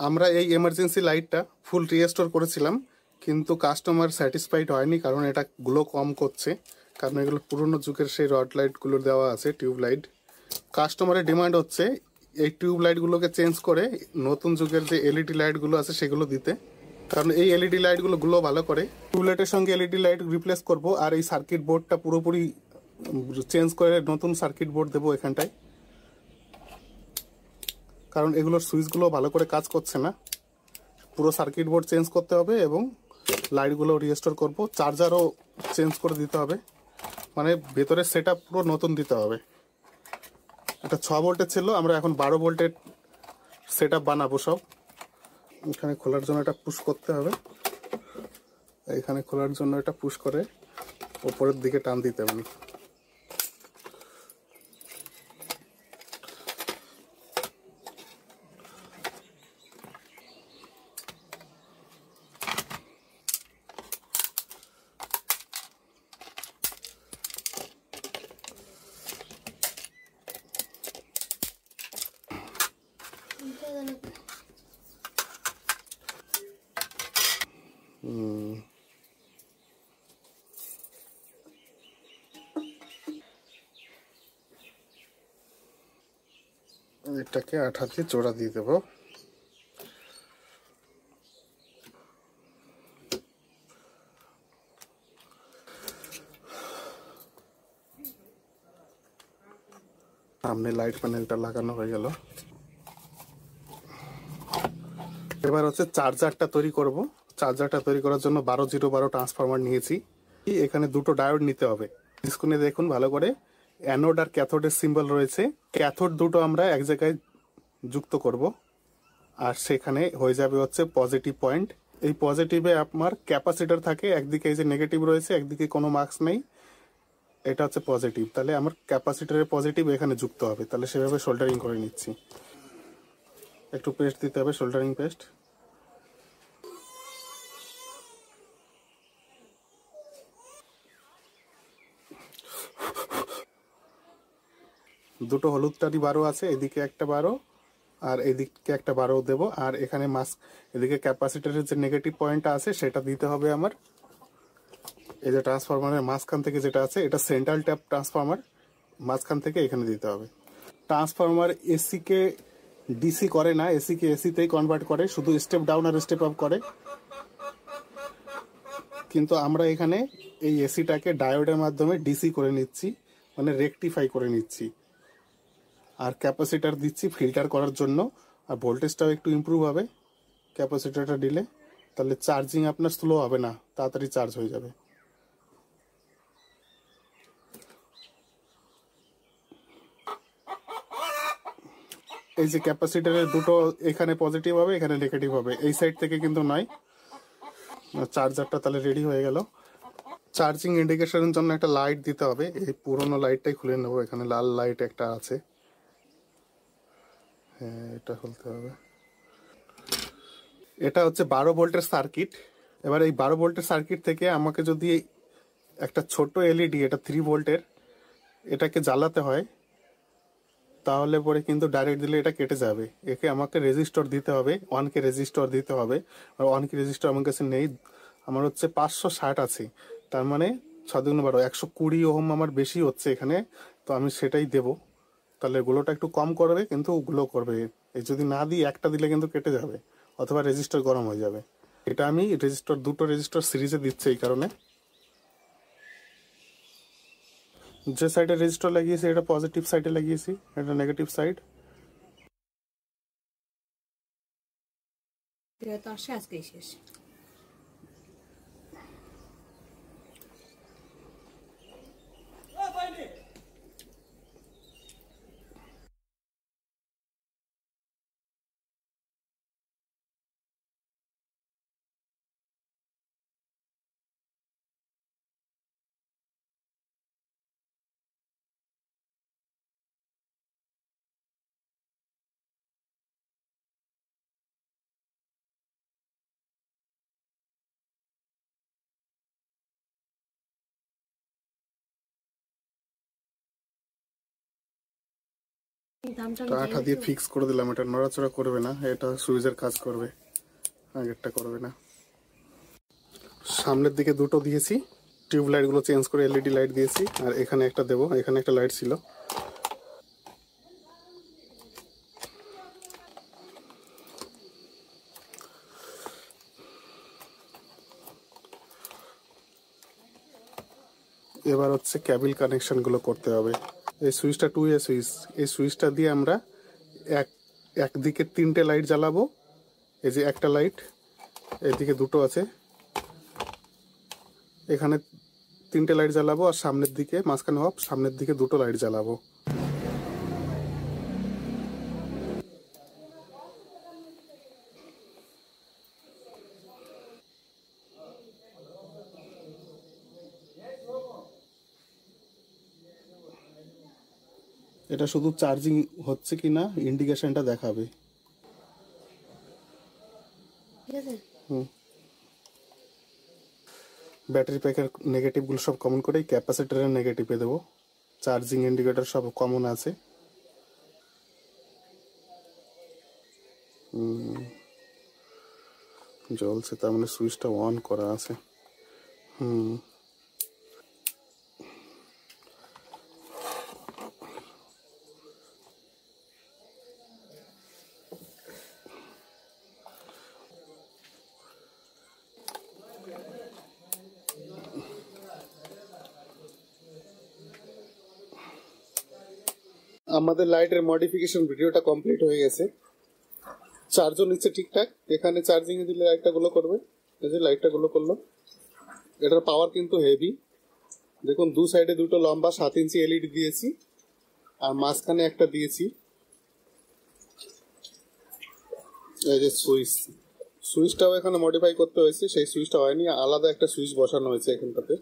আমরা এই এমার্জেন্সি লাইটটা ফুল রিস্টোর করেছিলাম, কিন্তু কাস্টমার স্যাটিসফাইড হয়নি, কারণ এটা গ্লো কম করছে। কারণ এগুলো পুরনো যুগের সেই রড লাইটগুলো দেওয়া আছে, টিউব লাইট। কাস্টমারের ডিমান্ড হচ্ছে এই টিউব লাইটগুলোকে চেঞ্জ করে নতুন যুগের যে এলইডি লাইটগুলো আছে সেগুলো দিতে, কারণ এই এলইডি লাইটগুলো গ্লো ভালো করে। টিউব লাইটের সঙ্গে এলইডি লাইট রিপ্লেস করব, আর এই সার্কিট বোর্ডটা পুরোপুরি চেঞ্জ করে নতুন সার্কিট বোর্ড দেবো এখানটায়, কারণ এগুলোর সুইচগুলো ভালো করে কাজ করছে না। পুরো সার্কিট বোর্ড চেঞ্জ করতে হবে এবং লাইটগুলো রিস্টোর করব। চার্জারও চেঞ্জ করে দিতে হবে, মানে ভেতরের সেটআপ পুরো নতুন দিতে হবে। এটা 6 ভোল্টের ছিল, আমরা এখন 12 ভোল্টের সেটআপ বানাবো সব। এখানে খোলার জন্য এটা পুশ করতে হবে, এখানে খোলার জন্য এটা পুশ করে উপরের দিকে টান দিতে হবে। এটাকে আঠা দিয়ে জোড়া দিয়ে দেবো। সামনে লাইট প্যানেলটা লাগানো হয়ে গেল। এবার হচ্ছে চার্জারটা তৈরি করব। চার্জারটা তৈরি করার জন্য 12-0-12 ট্রান্সফরমার নিয়েছি। এখানে দুটো ডায়োড নিতে হবে। স্ক্রিনে দেখুন ভালো করে, অ্যানোড আর ক্যাথোডের সিম্বল রয়েছে। ক্যাথোড দুটো আমরা এক জায়গায় যুক্ত করব, আর সেখানে হয়ে যাবে হচ্ছে পজিটিভ পয়েন্ট। এই পজিটিভে আপনার ক্যাপাসিটর থাকে, একদিকে এই যে নেগেটিভ রয়েছে, একদিকে কোনো মার্কস নেই, এটা হচ্ছে পজিটিভ। তাহলে আমার ক্যাপাসিটরের পজিটিভ এখানে যুক্ত হবে। তাহলে সেভাবে সোল্ডারিং করে নিচ্ছি। একটু পেস্ট দিতে হবে, সোল্ডারিং পেস্ট। দুটো হলুদটারই 12 আছে, এদিকে একটা 12 আর এদিকে একটা 12 দেবো। আর এখানে এদিকে ক্যাপাসিটরের যে নেগেটিভ পয়েন্টটা আছে সেটা দিতে হবে আমার। এই যে ট্রান্সফরমারের মাঝখান থেকে যেটা আছে, এটা সেন্ট্রাল ট্যাপ ট্রান্সফরমার, মাঝখান থেকে এখানে দিতে হবে। ট্রান্সফরমার এসি কে ডিসি করে না, এসি কে এসিতেই কনভার্ট করে, শুধু স্টেপ ডাউন আর স্টেপ আপ করে। কিন্তু আমরা এখানে এই এসিটাকে ডায়োডের মাধ্যমে ডিসি করে নিচ্ছি, মানে রেকটিফাই করে নিচ্ছি। আর ক্যাপাসিটার দিচ্ছি ফিল্টার করার জন্য, আর ভোল্টেজটাও একটু ইমপ্রুভ হবে ক্যাপাসিটারটা দিলে। তাহলে চার্জিং আপনার স্লো হবে না, তাড়াতাড়ি চার্জ হয়ে যাবে। এই যে ক্যাপাসিটারের দুটো এখানে পজিটিভ হবে, এখানে নেগেটিভ হবে, এই সাইড থেকে কিন্তু নয়। চার্জারটা তাহলে রেডি হয়ে গেল। চার্জিং ইন্ডিকেশনের জন্য একটা লাইট দিতে হবে। এই পুরোনো লাইটটাই খুলে নেবো, এখানে লাল লাইট একটা আছে, হ্যাঁ এটা খুলতে হবে। এটা হচ্ছে 12 ভোল্টের সার্কিট। এবার এই 12 ভোল্টের সার্কিট থেকে আমাকে যদি একটা ছোট এলইডি, এটা 3 ভোল্টের, এটাকে জ্বালাতে হয়, তাহলে পরে কিন্তু ডাইরেক্ট দিলে এটা কেটে যাবে। একে আমাকে রেজিস্টর দিতে হবে, 1K রেজিস্টর দিতে হবে। আর 1K রেজিস্টর আমার কাছে নেই, আমার হচ্ছে 560 আছে। তার মানে 6×12 120 ওহম আমার বেশি হচ্ছে এখানে, তো আমি সেটাই দেব। তাহলে গুলোটা একটু কম করবে, কিন্তু গুলো করবে। এই যদি না দিই, একটা দিলে কিন্তু কেটে যাবে, অথবা রেজিস্টার গরম হয়ে যাবে। এটা আমি দুটো রেজিস্টার সিরিজে দিচ্ছি এই কারণে। যে সাইডে রেজিস্টার লাগিয়েছি এটা পজিটিভ সাইডে লাগিয়েছি, এটা নেগেটিভ সাইড। আজকেই শেষ। আঠা দিয়ে ফিক্স করে দিলাম, এটা নড়াচড়া করবে না, এটা সুইচের কাজ করবে, আগেরটা করবে না। সামনের দিকে দুটো দিয়েছি, টিউব লাইটগুলো চেঞ্জ করে এলইডি লাইট দিয়েছি, আর এখানে একটা দেবো, এখানে একটা লাইট ছিল। এবার হচ্ছে ক্যাবিল কানেকশনগুলো করতে হবে। এই সুইচটা 2A সুইচ, এই সুইচটা দিয়ে আমরা একদিকে 3টে লাইট জ্বালাবো। এই যে একটা লাইট, এদিকে দুটো আছে, এখানে 3টে লাইট জ্বালাবো, আর সামনের দিকে মাঝখানে অফ, সামনের দিকে দুটো লাইট জ্বালাবো। এটা শুধু চার্জিং হচ্ছে কিনা ইন্ডিকেশনটা দেখাবে। হুম, ব্যাটারি প্যাকের নেগেটিভগুলো সব কমন করে ক্যাপাসিটরের নেগেটিভে দেবো। চার্জিং ইন্ডিকেটর সব কমন আছে। জ্বলছে, তার মানে সুইচটা অন করা আছে। আমাদের লাইটের মডিফিকেশন ভিডিওটা কমপ্লিট হয়ে গেছে। চার্জও নিচ্ছে ঠিকঠাক, এখানে চার্জিং এ দিলে লাইটটা গুলো করবে। এই যে লাইটটা গুলো করলো, এটার পাওয়ার কিন্তু হেভি। দেখুন দু সাইডে দুটো লম্বা 7 ইঞ্চি এলইডি দিয়েছি, আর মাঝখানে একটা দিয়েছি। এই যে সুইচটাও এখানে মডিফাই করতে হয়েছে, সেই সুইচটা হয়নি, আলাদা একটা সুইচ বসানো হয়েছে এখানটাতে।